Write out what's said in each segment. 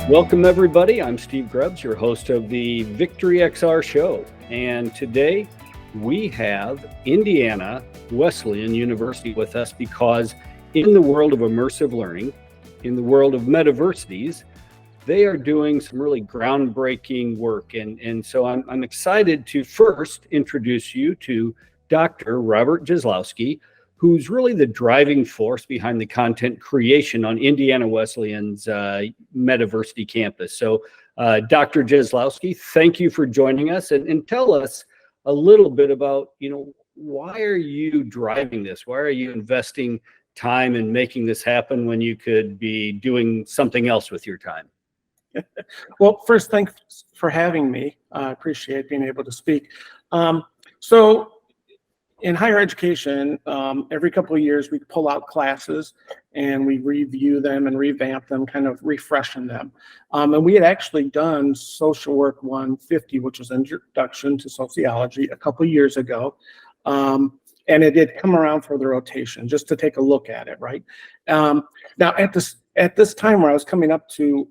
Welcome, everybody. I'm Steve Grubbs, your host of the VictoryXR show. And today we have Indiana Wesleyan University with us because in the world of immersive learning, in the world of metaversities, they are doing some really groundbreaking work. And so I'm excited to first introduce you to Dr. Robert Jesiolowski, who's really the driving force behind the content creation on Indiana Wesleyan's Metaversity campus. So Dr. Jesiolowski, thank you for joining us and tell us a little bit about, why are you driving this? Why are you investing time in making this happen when you could be doing something else with your time? Well, first, thanks for having me. I appreciate being able to speak. So in higher education, every couple of years we pull out classes and we review them and revamp them, kind of refreshing them. And we had actually done Social Work 150, which was Introduction to Sociology, a couple of years ago. And it did come around for the rotation just to take a look at it, right? Now, at this time where I was coming up to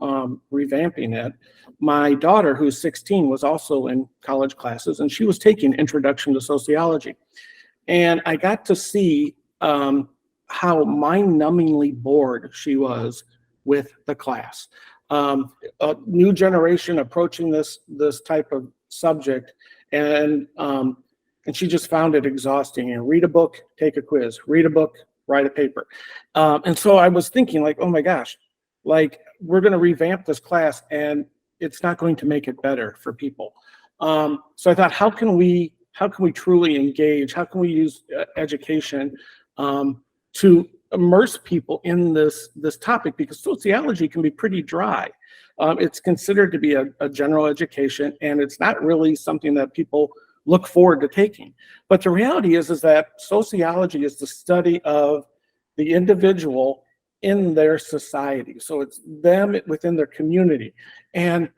revamping it, my daughter, who's 16, was also in college classes, and she was taking Introduction to Sociology. And I got to see how mind-numbingly bored she was with the class. A new generation approaching this type of subject, and she just found it exhausting. Read a book, take a quiz. Read a book, write a paper. And so I was thinking, like, oh my gosh, like, we're going to revamp this class, and it's not going to make it better for people. So I thought, how can we truly engage? How can we use education to immerse people in this topic? Because sociology can be pretty dry. It's considered to be a general education, and it's not really something that people look forward to taking. But the reality is that sociology is the study of the individual in their society. So it's them within their community. And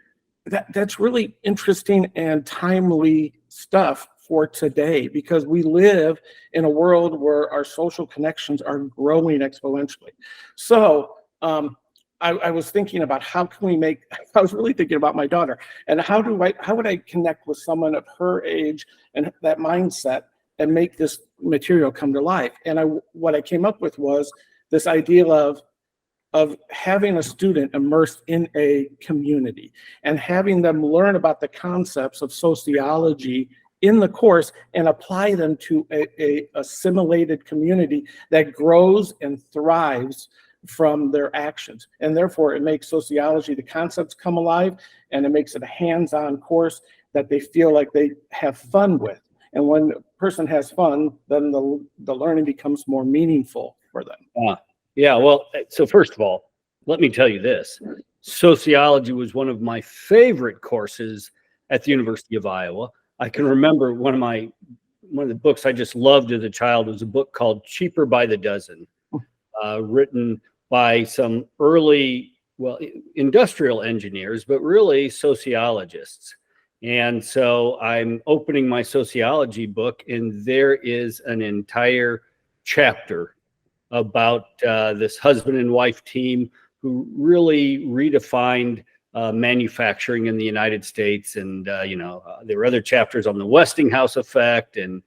that's really interesting and timely stuff for today, because we live in a world where our social connections are growing exponentially. So I was thinking about I was really thinking about my daughter, and how would I connect with someone of her age and that mindset and make this material come to life? And what I came up with was this idea of having a student immersed in a community and having them learn about the concepts of sociology in the course and apply them to a assimilated community that grows and thrives from their actions. And therefore, it makes sociology, the concepts come alive, and it makes it a hands-on course that they feel like they have fun with. And when a person has fun, then the learning becomes more meaningful for them. Yeah, well, so first of all, let me tell you this. Sociology was one of my favorite courses at the University of Iowa. I can remember one of the books I just loved as a child was a book called Cheaper by the Dozen, written by some early, industrial engineers, but really sociologists. And so I'm opening my sociology book, and there is an entire chapter about this husband and wife team who really redefined manufacturing in the United States. And, there were other chapters on the Westinghouse effect and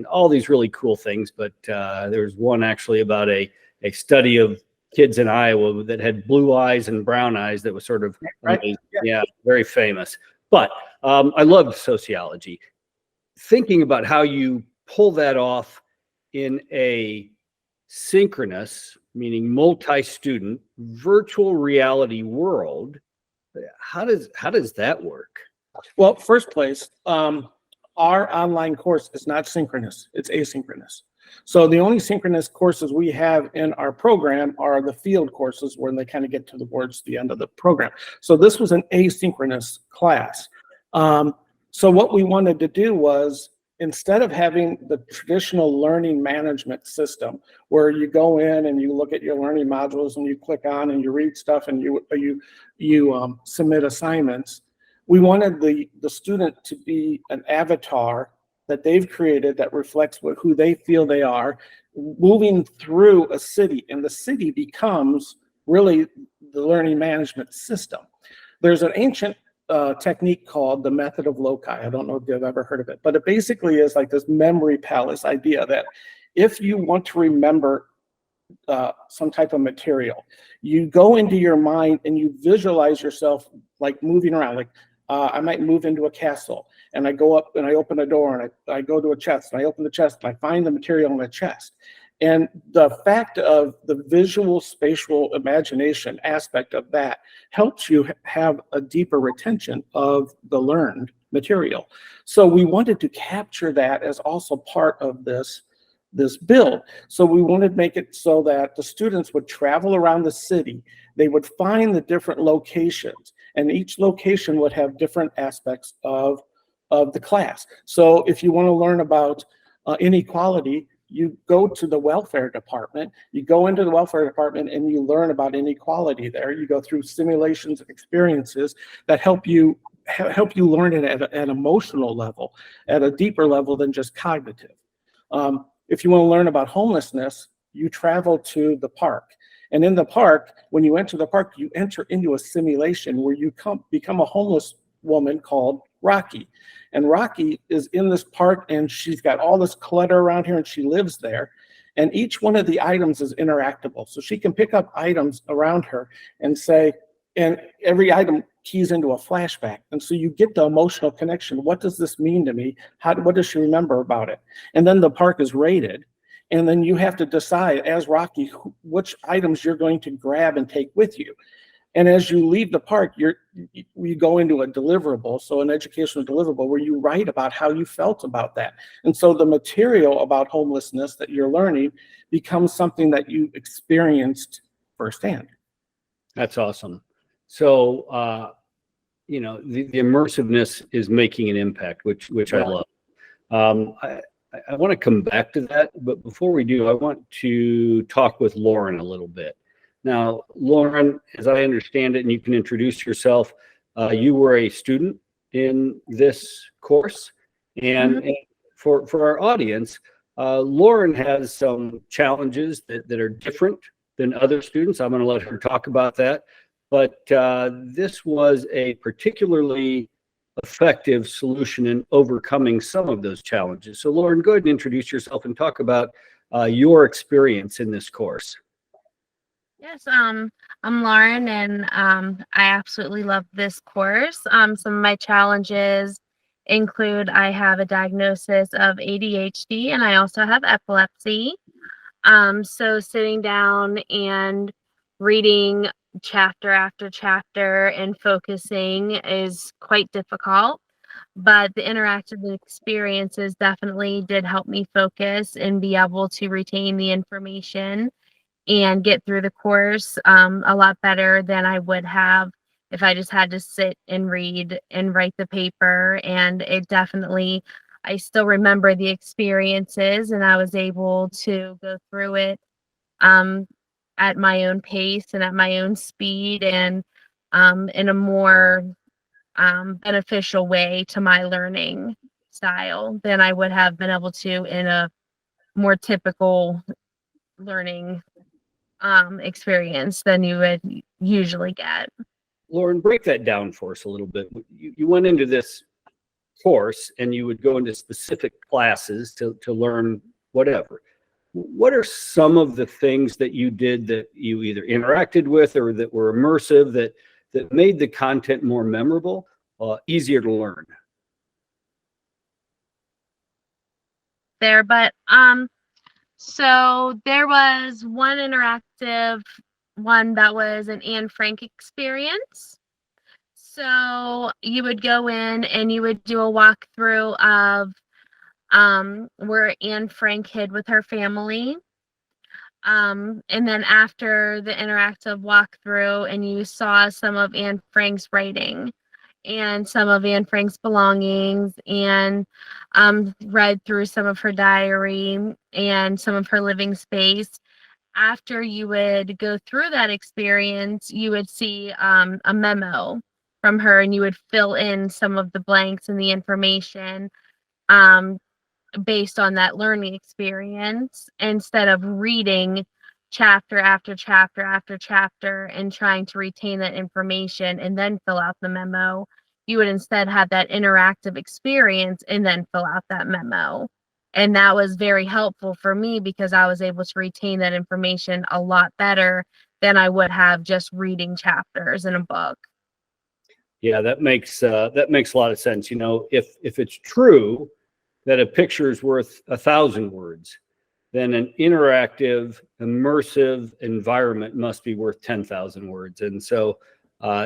all these really cool things. But there's one actually about a study of kids in Iowa that had blue eyes and brown eyes that was sort of, right? Yeah, very famous. But I loved sociology. Thinking about how you pull that off in a synchronous, meaning multi-student, virtual reality world, how does that work? Well, first place, our online course is not synchronous, it's asynchronous. So the only synchronous courses we have in our program are the field courses, when they kind of get towards the end of the program. So this was an asynchronous class. So what we wanted to do was, instead of having the traditional learning management system where you go in and you look at your learning modules and you click on and you read stuff and you submit assignments, we wanted the student to be an avatar that they've created that reflects who they feel they are, moving through a city, and the city becomes really learning management system. There's an ancient technique called the method of loci. I don't know if you've ever heard of it, but it basically is like this memory palace idea that if you want to remember some type of material, you go into your mind and you visualize yourself like moving around. Like I might move into a castle and I go up and I open a door and I go to a chest and I open the chest and I find the material in the chest. And the fact of the visual spatial imagination aspect of that helps you have a deeper retention of the learned material. So we wanted to capture that as also part of this build. So we wanted to make it so that the students would travel around the city. They would find the different locations, and each location would have different aspects of the class. So if you want to learn about inequality, you go to the welfare department, you go into the welfare department and you learn about inequality there. You go through simulations and experiences that help you learn it at an emotional level, at a deeper level than just cognitive. If you want to learn about homelessness, you travel to the park. And in the park, when you enter the park, you enter into a simulation where you become a homeless woman called Rocky. And Rocky is in this park and she's got all this clutter around here and she lives there. And each one of the items is interactable. So she can pick up items around her and say, and every item keys into a flashback. And so you get the emotional connection. What does this mean to me? What does she remember about it? And then the park is rated. And then you have to decide as Rocky, which items you're going to grab and take with you. And as you leave the park, you go into a deliverable, so an educational deliverable, where you write about how you felt about that. And so the material about homelessness that you're learning becomes something that you experienced firsthand. That's awesome. So, the immersiveness is making an impact, which I love. I want to come back to that, but before we do, I want to talk with Lauren a little bit. Now, Lauren, as I understand it, and you can introduce yourself, you were a student in this course. And, and for our audience, Lauren has some challenges that are different than other students. I'm going to let her talk about that. But this was a particularly effective solution in overcoming some of those challenges. So Lauren, go ahead and introduce yourself and talk about your experience in this course. Yes, I'm Lauren, and I absolutely love this course. Some of my challenges include I have a diagnosis of ADHD and I also have epilepsy. So sitting down and reading chapter after chapter and focusing is quite difficult, but the interactive experiences definitely did help me focus and be able to retain the information and get through the course a lot better than I would have if I just had to sit and read and write the paper. And it definitely, I still remember the experiences and I was able to go through it at my own pace and at my own speed and in a more beneficial way to my learning style than I would have been able to in a more typical learning experience than you would usually get. Lauren, break that down for us a little bit. You went into this course and you would go into specific classes to learn whatever. What are some of the things that you did that you either interacted with or that were immersive that made the content more memorable, easier to learn? So there was one interactive one that was an Anne Frank experience. So you would go in and you would do a walkthrough of where Anne Frank hid with her family. And then after the interactive walkthrough and you saw some of Anne Frank's writing and some of Anne Frank's belongings and read through some of her diary and some of her living space. After you would go through that experience, you would see a memo from her and you would fill in some of the blanks and the information based on that learning experience instead of reading chapter after chapter after chapter and trying to retain that information and then fill out the memo. You would instead have that interactive experience and then fill out that memo. And that was very helpful for me because I was able to retain that information a lot better than I would have just reading chapters in a book. Yeah, that makes a lot of sense. You know, if it's true that a picture is worth 1,000 words, then an interactive, immersive environment must be worth 10,000 words. And so,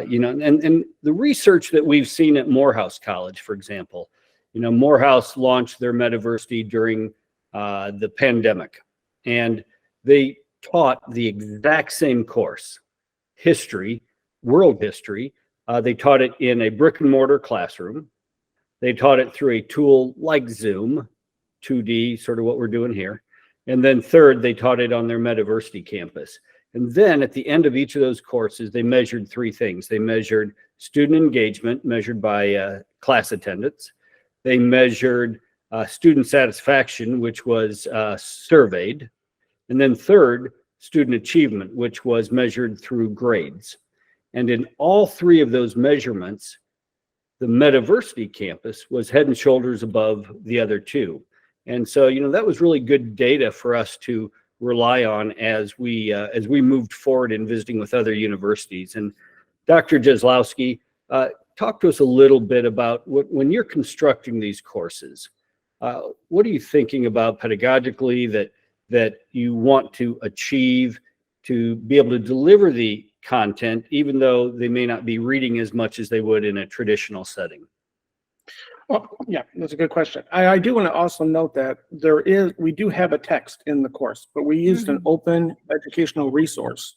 you know, and the research that we've seen at Morehouse College, for example, you know, Morehouse launched their Metaversity during the pandemic, and they taught the exact same course, history, world history. They taught it in a brick and mortar classroom. They taught it through a tool like Zoom, 2D, sort of what we're doing here. And then third, they taught it on their Metaversity campus. And then at the end of each of those courses, they measured three things. They measured student engagement, measured by class attendance. They measured student satisfaction, which was surveyed. And then third, student achievement, which was measured through grades. And in all three of those measurements, the Metaversity campus was head and shoulders above the other two. And so, you know, that was really good data for us to rely on as we moved forward in visiting with other universities. And Dr. Jesiolowski, talk to us a little bit about when you're constructing these courses, what are you thinking about pedagogically that you want to achieve to be able to deliver the content, even though they may not be reading as much as they would in a traditional setting? Well, yeah, that's a good question. I do want to also note that we do have a text in the course, but we used an open educational resource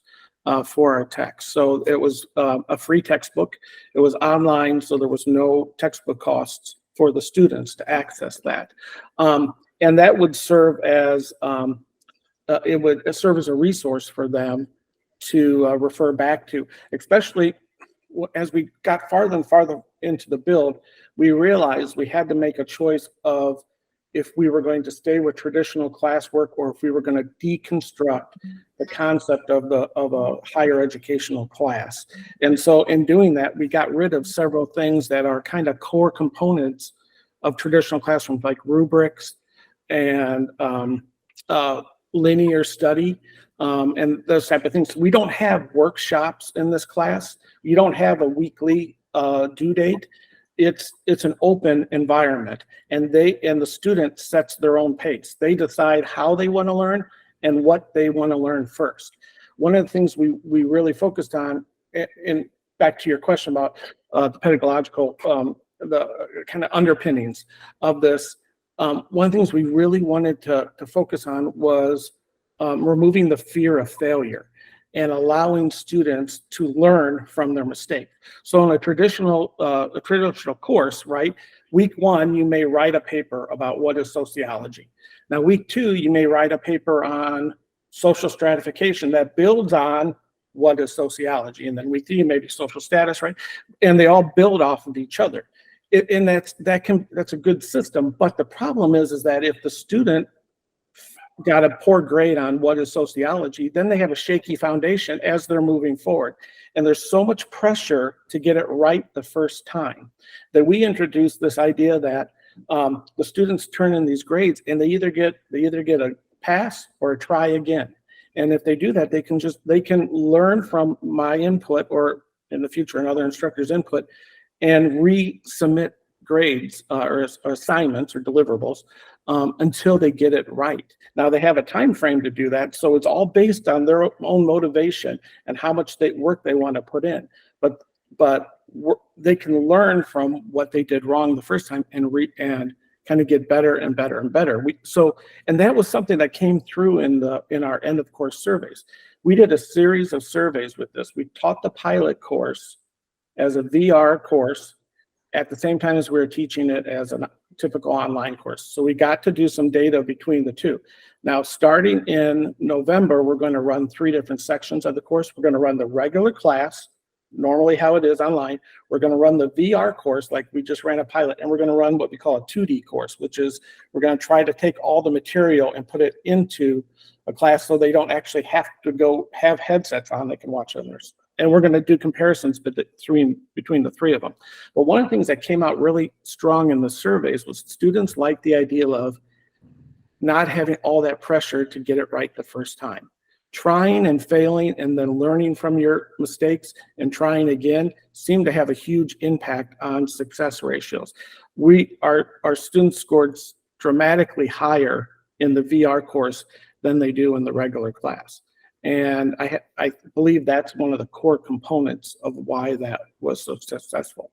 for our text. So it was a free textbook. It was online, so there was no textbook costs for the students to access that. And that would serve as it would serve as a resource for them to refer back to, especially as we got farther and farther into the build. We realized we had to make a choice of if we were going to stay with traditional classwork or if we were going to deconstruct the concept of a higher educational class. And so in doing that, we got rid of several things that are kind of core components of traditional classrooms, like rubrics and linear study, and those type of things. We don't have workshops in this class. You don't have a weekly due date. It's an open environment, and the student sets their own pace. They decide how they want to learn and what they want to learn first. One of the things we really focused on, and back to your question about the pedagogical, the kind of underpinnings of this, one of the things we really wanted to focus on was removing the fear of failure and allowing students to learn from their mistakes. So in a traditional course, right, week one, you may write a paper about what is sociology. Now, week two, you may write a paper on social stratification that builds on what is sociology. And then week three, maybe social status, right? And they all build off of each other. And that's a good system. But the problem is that if the student got a poor grade on what is sociology, then they have a shaky foundation as they're moving forward. And there's so much pressure to get it right the first time that we introduced this idea that the students turn in these grades and they either get a pass or a try again. And if they do that, they can learn from my input, or in the future another instructor's input, and resubmit grades or assignments or deliverables until they get it right. Now they have a time frame to do that, so it's all based on their own motivation and how much work they want to put in. But they can learn from what they did wrong the first time and kind of get better and better and better. And that was something that came through in our end of course surveys. We did a series of surveys with this. We taught the pilot course as a VR course at the same time as we were teaching it as a typical online course. So we got to do some data between the two. Now, starting in November, we're going to run 3 different sections of the course. We're going to run the regular class, normally how it is online. We're going to run the VR course like we just ran a pilot, and we're going to run what we call a 2D course, which is we're going to try to take all the material and put it into a class so they don't actually have to go have headsets on. They can watch others. And we're going to do comparisons between the three of them. But one of the things that came out really strong in the surveys was students liked the idea of not having all that pressure to get it right the first time. Trying and failing and then learning from your mistakes and trying again seemed to have a huge impact on success ratios. Our students scored dramatically higher in the VR course than they do in the regular class. And I believe that's one of the core components of why that was so successful.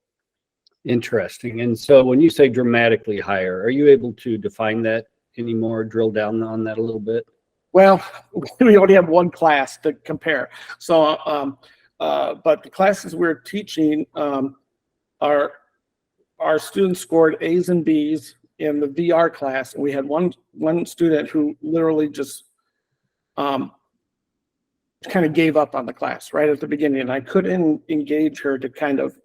Interesting. And so when you say dramatically higher, are you able to define that anymore, drill down on that a little bit? Well, we only have one class to compare. So, but the classes we're teaching, our students scored A's and B's in the VR class. And we had one student who literally just kind of gave up on the class right at the beginning, and I couldn't engage her to kind of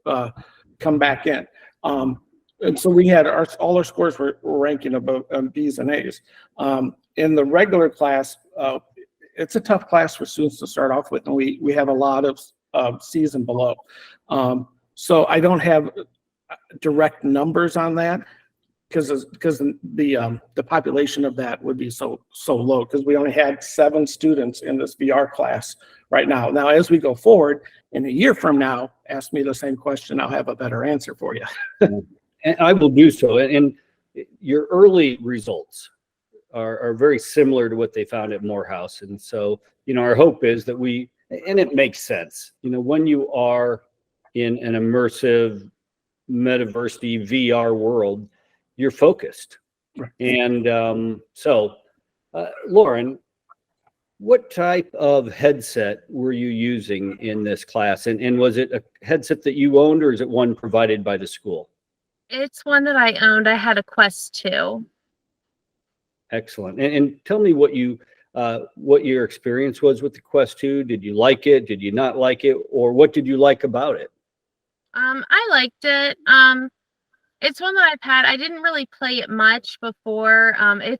come back in. And so we had all our scores were ranking above B's and A's. In the regular class, it's a tough class for students to start off with, and we have a lot of C's and below. So I don't have direct numbers on that because the population of that would be so low, because we only had 7 students in this VR class right now. Now, as we go forward, in a year from now, ask me the same question, I'll have a better answer for you. And I will do so. And your early results are very similar to what they found at Morehouse. And so, our hope is that and it makes sense, when you are in an immersive Metaversity VR world, you're focused. Right. And so, Lauren, what type of headset were you using in this class? And was it a headset that you owned, or is it one provided by the school? It's one that I owned. I had a Quest 2. Excellent. And tell me what your experience was with the Quest 2. Did you like it? Did you not like it? Or what did you like about it? I liked it. It's one that I've had. I didn't really play it much before. I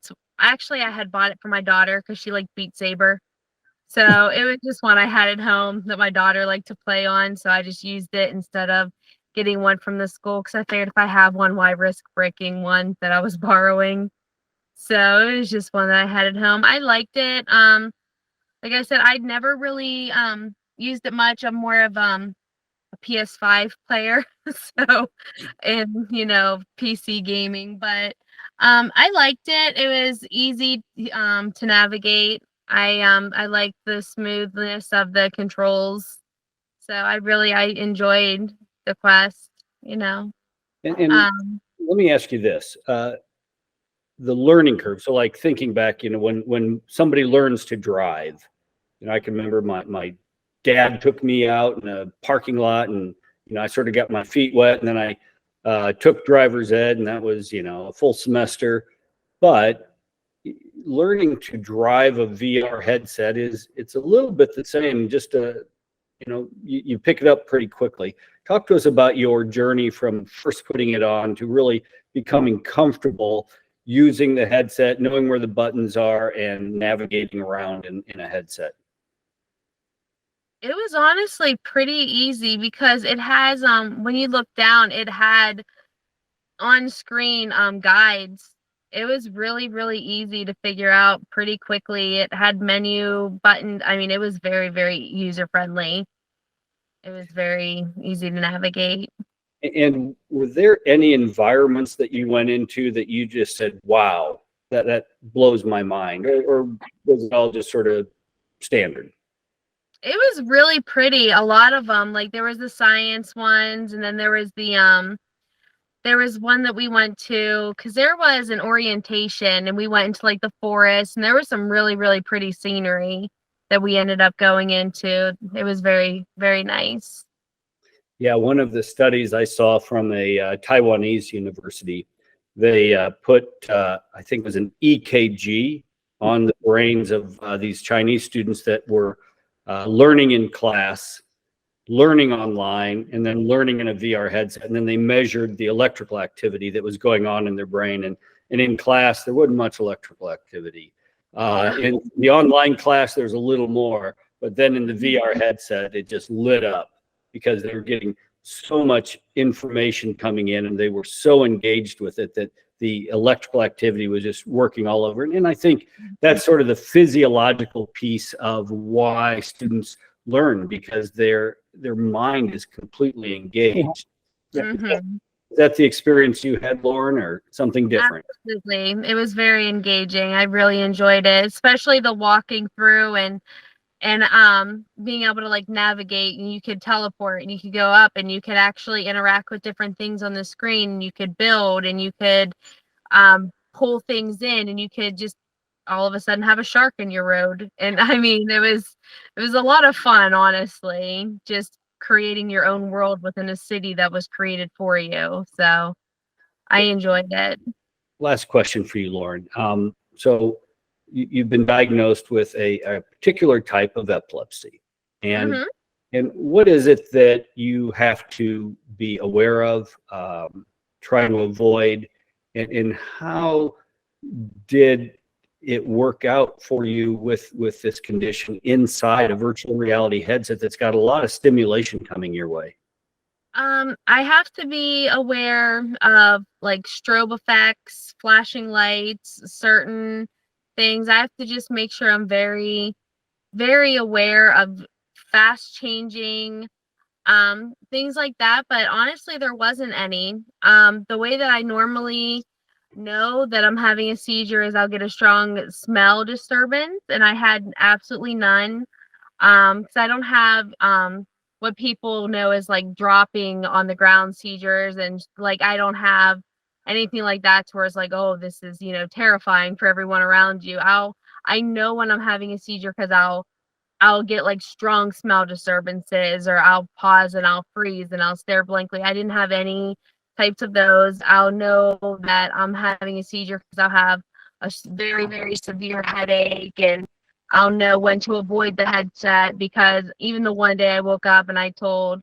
had bought it for my daughter because she liked Beat Saber. So it was just one I had at home that my daughter liked to play on. So I just used it instead of getting one from the school, because I figured if I have one, why risk breaking one that I was borrowing? So it was just one that I had at home. I liked it. Like I said, I'd never really used it much. I'm more of a PS5 player, so, and PC gaming, but I liked it. It was easy to navigate. I liked the smoothness of the controls, so I enjoyed the Quest. And let me ask you this: the learning curve. So, like thinking back, when somebody learns to drive, I can remember my dad took me out in a parking lot, and I sort of got my feet wet, and then I took driver's ed, and that was a full semester. But learning to drive a VR headset it's a little bit the same. Just you pick it up pretty quickly. Talk to us about your journey from first putting it on to really becoming comfortable using the headset, knowing where the buttons are, and navigating around in a headset. It was honestly pretty easy because it has, when you look down, it had on-screen guides. It was really, really easy to figure out pretty quickly. It had menu buttons. I mean, it was very, very user-friendly. It was very easy to navigate. And were there any environments that you went into that you just said, wow, that blows my mind? Or was it all just sort of standard? It was really pretty. A lot of them, like there was the science ones, and then there was there was one that we went to because there was an orientation, and we went into like the forest, and there was some really, really pretty scenery that we ended up going into. It was very, very nice. Yeah, one of the studies I saw from a Taiwanese university, they put, I think it was an EKG on the brains of these Chinese students that were learning in class. learning online and then learning in a VR headset. And then they measured the electrical activity that was going on in their brain. And in class, there wasn't much electrical activity. In the online class, there's a little more, but then in the VR headset, it just lit up because they were getting so much information coming in and they were so engaged with it that the electrical activity was just working all over. And I think that's sort of the physiological piece of why students learn, because their mind is completely engaged. Mhm. Is that the experience you had, Lauren, or something different? Absolutely. It was very engaging. I really enjoyed it, especially the walking through and being able to like navigate, and you could teleport and you could go up and you could actually interact with different things on the screen. You could build and you could pull things in, and you could just all of a sudden have a shark in your road. And I mean, it was a lot of fun, honestly, just creating your own world within a city that was created for you. So I enjoyed it. Last question for you, Lauren. So you've been diagnosed with a particular type of epilepsy. And Mhm. and what is it that you have to be aware of, try to avoid, and how did it work out for you with this condition inside a virtual reality headset that's got a lot of stimulation coming your way? I have to be aware of like strobe effects, flashing lights, certain things. I have to just make sure I'm very, very aware of fast changing things like that. But honestly, there wasn't any. The way that I normally know that I'm having a seizure is I'll get a strong smell disturbance, and I had absolutely none. Because I don't have what people know as like dropping on the ground seizures, and like I don't have anything like that to where it's like, oh, this is, terrifying for everyone around you. I know when I'm having a seizure because I'll get like strong smell disturbances, or I'll pause and I'll freeze and I'll stare blankly. I didn't have any types of those. I'll know that I'm having a seizure because I'll have a very, very severe headache, and I'll know when to avoid the headset, because even the one day I woke up and I told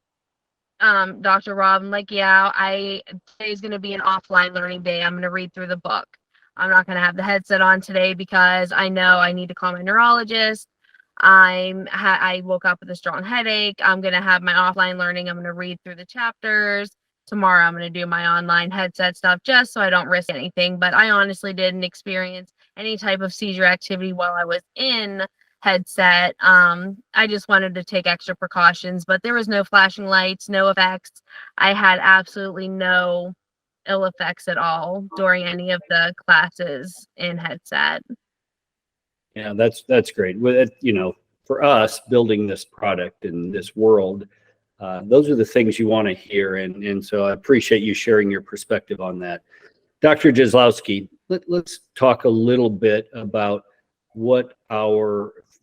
Dr. Rob, I'm like, yeah, today's gonna be an offline learning day. I'm gonna read through the book. I'm not gonna have the headset on today because I know I need to call my neurologist. I woke up with a strong headache. I'm gonna have my offline learning. I'm gonna read through the chapters. Tomorrow I'm gonna do my online headset stuff just so I don't risk anything. But I honestly didn't experience any type of seizure activity while I was in headset. I just wanted to take extra precautions, but there was no flashing lights, no effects. I had absolutely no ill effects at all during any of the classes in headset. Yeah, that's great. With it, for us building this product in this world, those are the things you want to hear, and so I appreciate you sharing your perspective on that. Dr. Jesiolowski, let's talk a little bit about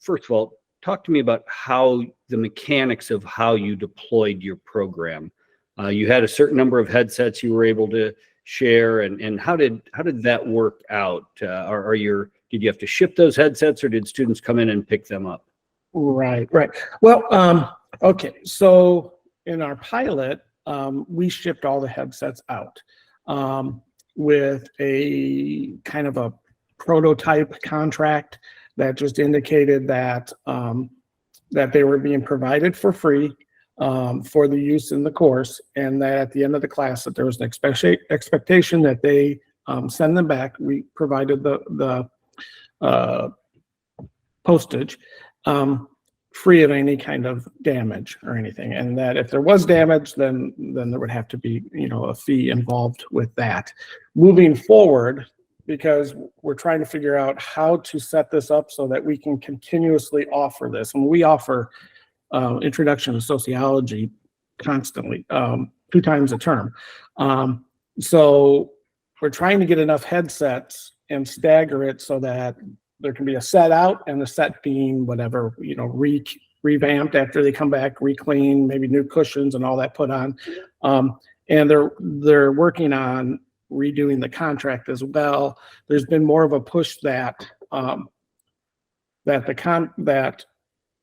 first of all, talk to me about how the mechanics of how you deployed your program. You had a certain number of headsets you were able to share, and how did that work out? Did you have to ship those headsets, or did students come in and pick them up? Right. Well, okay. So in our pilot, we shipped all the headsets out with a kind of a prototype contract that just indicated that that they were being provided for free for the use in the course, and that at the end of the class that there was an expectation that they send them back. We provided the postage free of any kind of damage or anything, and that if there was damage, then there would have to be a fee involved with that. Moving forward, because we're trying to figure out how to set this up so that we can continuously offer this, and we offer introduction to sociology constantly, 2 times a term. So we're trying to get enough headsets and stagger it so that there can be a set out, and the set being whatever, revamped after they come back, re-clean, maybe new cushions and all that put on. And they're working on redoing the contract as well. There's been more of a push that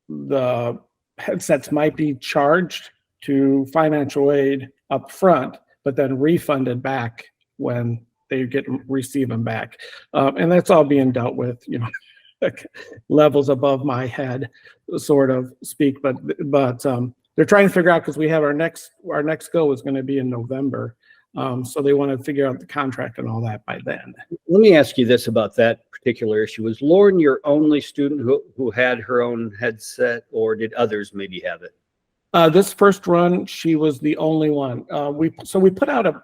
the headsets might be charged to financial aid up front, but then refunded back when they receive them back. And that's all being dealt with, you know, like levels above my head, sort of speak. But they're trying to figure out, because we have our next go is going to be in November. So they want to figure out the contract and all that by then. Let me ask you this about that particular issue. Was Lauren your only student who had her own headset, or did others maybe have it? This first run, she was the only one. We put out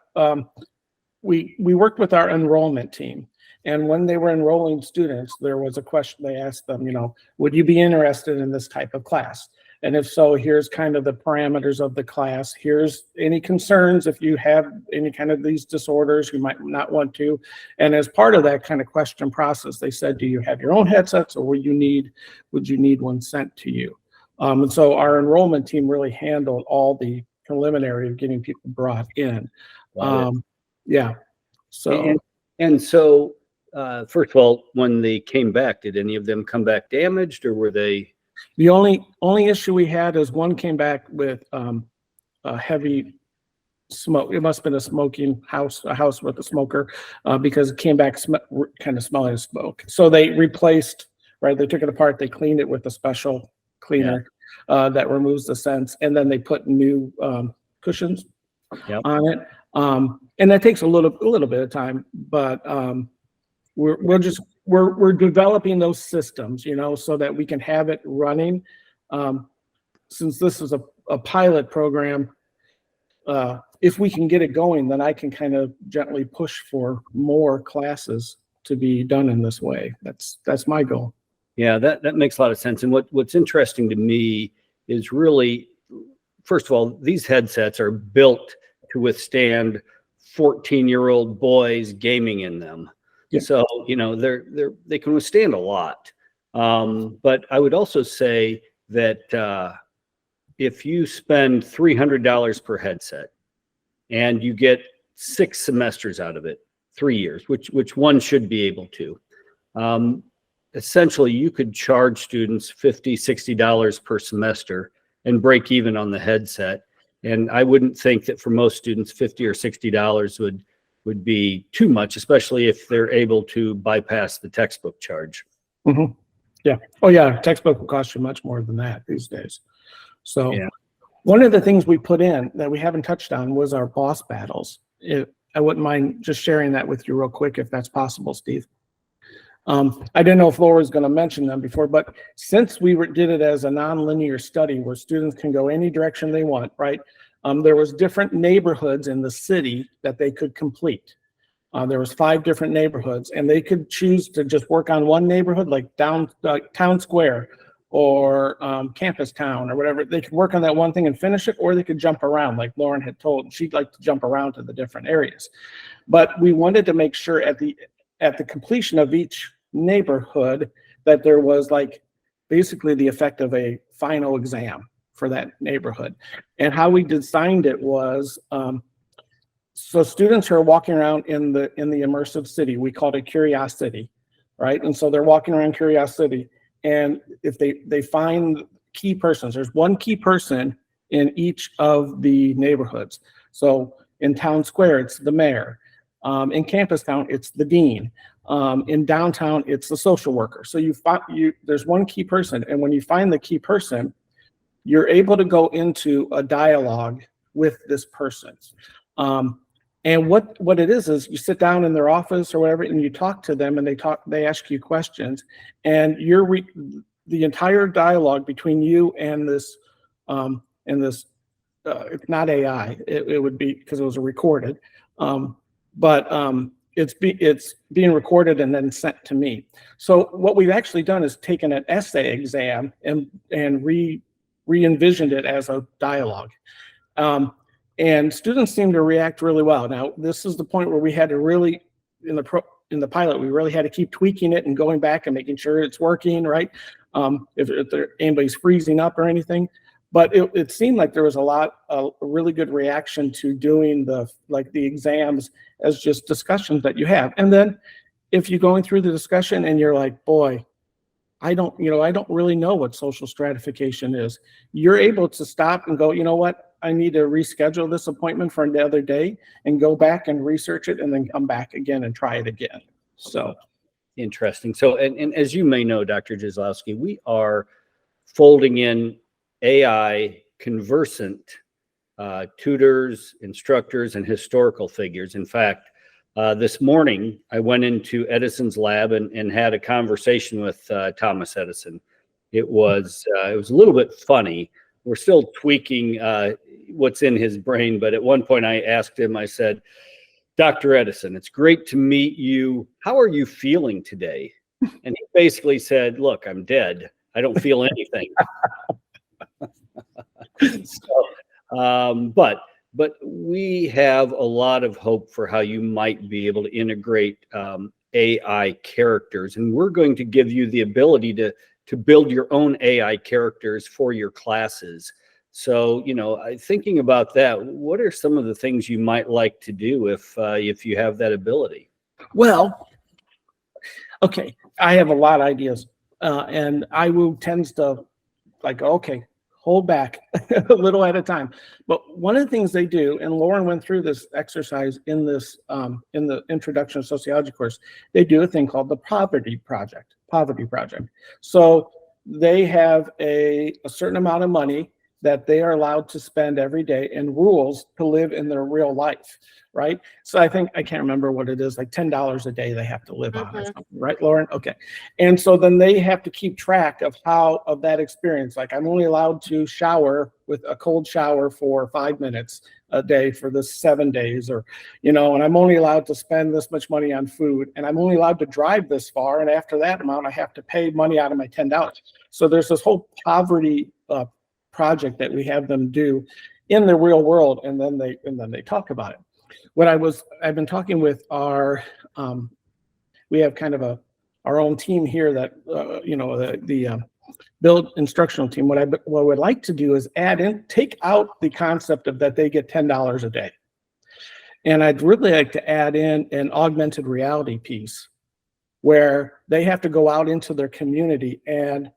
we worked with our enrollment team, and when they were enrolling students, there was a question. They asked them, you know, would you be interested in this type of class? And if so, here's kind of the parameters of the class. Here's any concerns if you have any kind of these disorders, you might not want to. And as part of that kind of question process, they said, do you have your own headsets, or would you need one sent to you? And so our enrollment team really handled all the preliminary of getting people brought in. Yeah. So and so first of all, when they came back, did any of them come back damaged, or were they? The only issue we had is one came back with a heavy smoke. It must have been a house with a smoker, because it came back kind of smelling of smoke. So they replaced, right? They took it apart, they cleaned it with a special cleaner that removes the scents, and then they put new cushions on it. And that takes a little bit of time, but we're developing those systems, you know, so that we can have it running. Since this is a pilot program, if we can get it going, then I can kind of gently push for more classes to be done in this way. That's my goal. Yeah, that makes a lot of sense. And what's interesting to me is really, first of all, these headsets are built to withstand 14-year-old boys gaming in them. Yeah. So, you know, they can withstand a lot. But I would also say that if you spend $300 per headset and you get 6 semesters out of it, 3 years, which one should be able to, essentially you could charge students $50, $60 per semester and break even on the headset. And I wouldn't think that for most students, $50 or $60 would be too much, especially if they're able to bypass the textbook charge. Mm-hmm. Yeah. Oh yeah. Textbook will cost you much more than that these days. So one of the things we put in that we haven't touched on was our boss battles. I wouldn't mind just sharing that with you real quick, if that's possible, Steve. I didn't know if Laura was going to mention them before, but since we did it as a nonlinear study where students can go any direction they want, right? There was different neighborhoods in the city that they could complete. There was 5 different neighborhoods, and they could choose to just work on one neighborhood, like Town Square or Campus Town or whatever. They could work on that one thing and finish it, or they could jump around, like Lauren had told. She'd like to jump around to the different areas. But we wanted to make sure at the completion of each neighborhood that there was like basically the effect of a final exam for that neighborhood. And how we designed it was, so students who are walking around in the immersive city, we called it Curiosity, right? And so they're walking around Curiosity, and if they find key persons, there's one key person in each of the neighborhoods. So in Town Square, it's the mayor. In Campus Town, it's the dean. In downtown, it's the social worker. So there's one key person, and when you find the key person, you're able to go into a dialogue with this person. And what it is you sit down in their office or whatever, and you talk to them, and they ask you questions, and the entire dialogue between you and this it's not AI. It would be, because it was recorded, but it's being recorded and then sent to me. So what we've actually done is taken an essay exam and re-envisioned it as a dialogue. And students seem to react really well. Now, this is the point where we had to really, in the pilot, we really had to keep tweaking it and going back and making sure it's working, right? If anybody's freezing up or anything. But it seemed like there was a really good reaction to doing the exams as just discussions that you have. And then if you're going through the discussion and you're like, boy, I don't really know what social stratification is. You're able to stop and go, you know what? I need to reschedule this appointment for another day and go back and research it and then come back again and try it again. So interesting. So, and as you may know, Dr. Jesiolowski, we are folding in AI conversant tutors, instructors, and historical figures. In fact, this morning, I went into Edison's lab and had a conversation with Thomas Edison. It was a little bit funny. We're still tweaking what's in his brain, but at one point I asked him, I said, Dr. Edison, it's great to meet you. How are you feeling today? And he basically said, look, I'm dead. I don't feel anything. So, but we have a lot of hope for how you might be able to integrate AI characters. And we're going to give you the ability to build your own AI characters for your classes. So, thinking about that, what are some of the things you might like to do if you have that ability? Well, okay, I have a lot of ideas, and I will tends to like, okay, hold back a little at a time. But one of the things they do, and Lauren went through this exercise in this in the introduction to sociology course, they do a thing called the poverty project. So they have a certain amount of money that they are allowed to spend every day and rules to live in their real life, right? So I think, I can't remember what it is, like $10 a day they have to live on or something, right, Lauren? Okay. And so then they have to keep track of that experience. Like, I'm only allowed to shower with a cold shower for 5 minutes a day for the 7 days, or, and I'm only allowed to spend this much money on food, and I'm only allowed to drive this far. And after that amount, I have to pay money out of my $10. So there's this whole poverty project that we have them do in the real world, and then they talk about it. I've been talking with our we have kind of our own team here that the build instructional team. What I would like to do is take out the concept of that they get $10 a day, and I'd really like to add in an augmented reality piece where they have to go out into their community and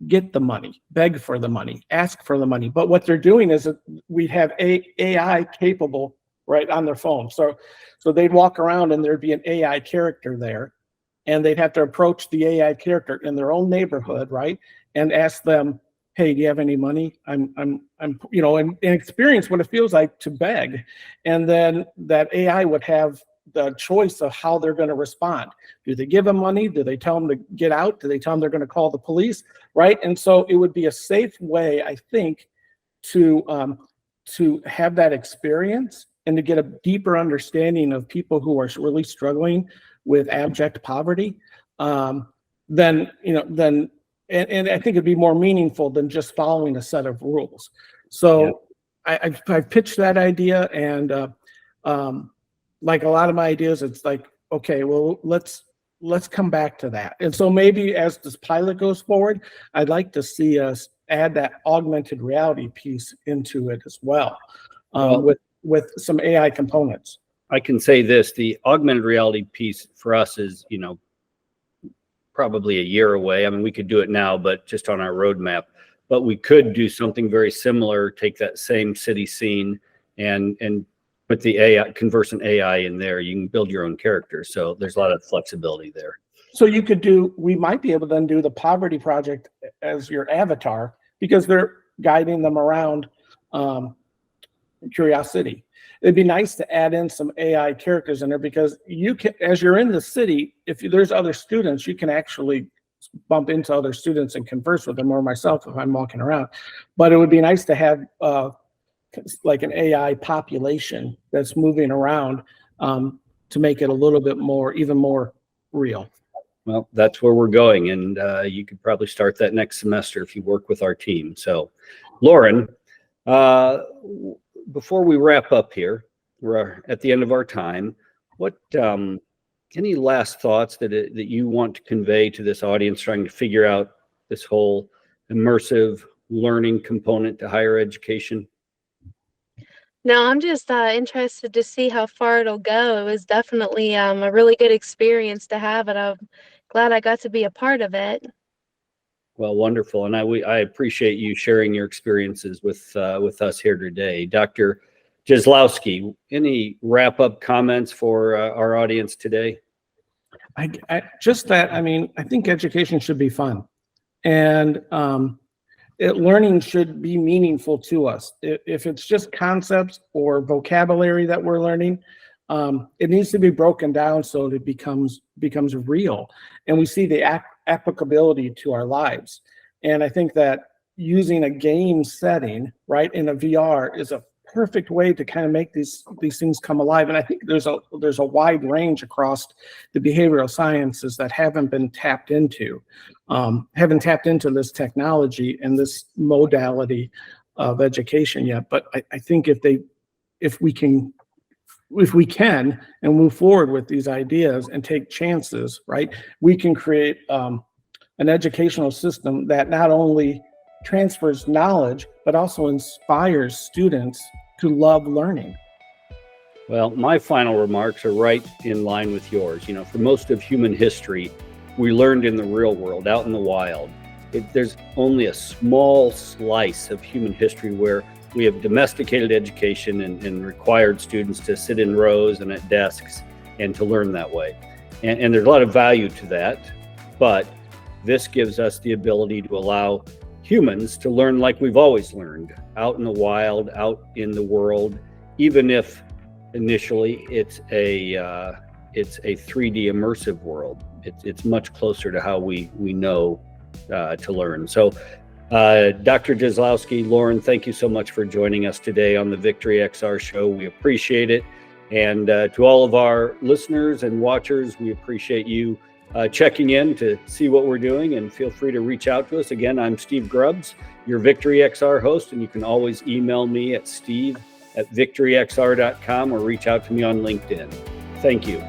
get the money, beg for the money, ask for the money. But what they're doing is we have AI capable right on their phone. So they'd walk around and there'd be an AI character there, and they'd have to approach the AI character in their own neighborhood, right, and ask them, hey, do you have any money? I'm and experience what it feels like to beg. And then that AI would have the choice of how they're going to respond. Do they give them money? Do they tell them to get out? Do they tell them they're going to call the police? Right. And so it would be a safe way, I think, to have that experience and to get a deeper understanding of people who are really struggling with abject poverty. Then I think it'd be more meaningful than just following a set of rules. So yeah. I've pitched that idea, and like a lot of my ideas, it's like, okay, well, let's come back to that. And so maybe as this pilot goes forward, I'd like to see us add that augmented reality piece into it as well, with some AI components. I can say this, the augmented reality piece for us is, probably a year away. I mean, we could do it now, but just on our roadmap. But we could do something very similar, take that same city scene and put the AI, conversant AI in there. You can build your own character. So there's a lot of flexibility there. So we might be able to then do the poverty project as your avatar, because they're guiding them around Curiosity. It'd be nice to add in some AI characters in there, because you can, as you're in the city, if there's other students, you can actually bump into other students and converse with them, or myself if I'm walking around. But it would be nice to have like an AI population that's moving around to make it a little bit more, even more real. Well, that's where we're going, and you could probably start that next semester if you work with our team. So, Lauren, before we wrap up here, we're at the end of our time. What any last thoughts that you want to convey to this audience trying to figure out this whole immersive learning component to higher education? No, I'm just interested to see how far it'll go. It was definitely a really good experience to have at a glad I got to be a part of it. Well, wonderful. And I appreciate you sharing your experiences with us here today. Dr. Jesiolowski, any wrap-up comments for our audience today? I think education should be fun, and learning should be meaningful to us. If it's just concepts or vocabulary that we're learning, it needs to be broken down so that it becomes real, and we see the applicability to our lives. And I think that using a game setting, right, in a VR is a perfect way to kind of make these things come alive. And I think there's a wide range across the behavioral sciences that haven't tapped into this technology and this modality of education yet. But I think if we can and move forward with these ideas and take chances, right, we can create an educational system that not only transfers knowledge, but also inspires students to love learning. Well, my final remarks are right in line with yours. For most of human history, we learned in the real world, out in the wild. There's only a small slice of human history where we have domesticated education and required students to sit in rows and at desks and to learn that way. And there's a lot of value to that, but this gives us the ability to allow humans to learn like we've always learned, out in the wild, out in the world, even if initially it's a 3D immersive world. It's much closer to how we know to learn. So Dr. Jesiolowski, Lauren, thank you so much for joining us today on the VictoryXR show. We appreciate it. And to all of our listeners and watchers, we appreciate you checking in to see what we're doing, and feel free to reach out to us. Again, I'm Steve Grubbs, your VictoryXR host, and you can always email me at steve@victoryxr.com or reach out to me on LinkedIn. Thank you.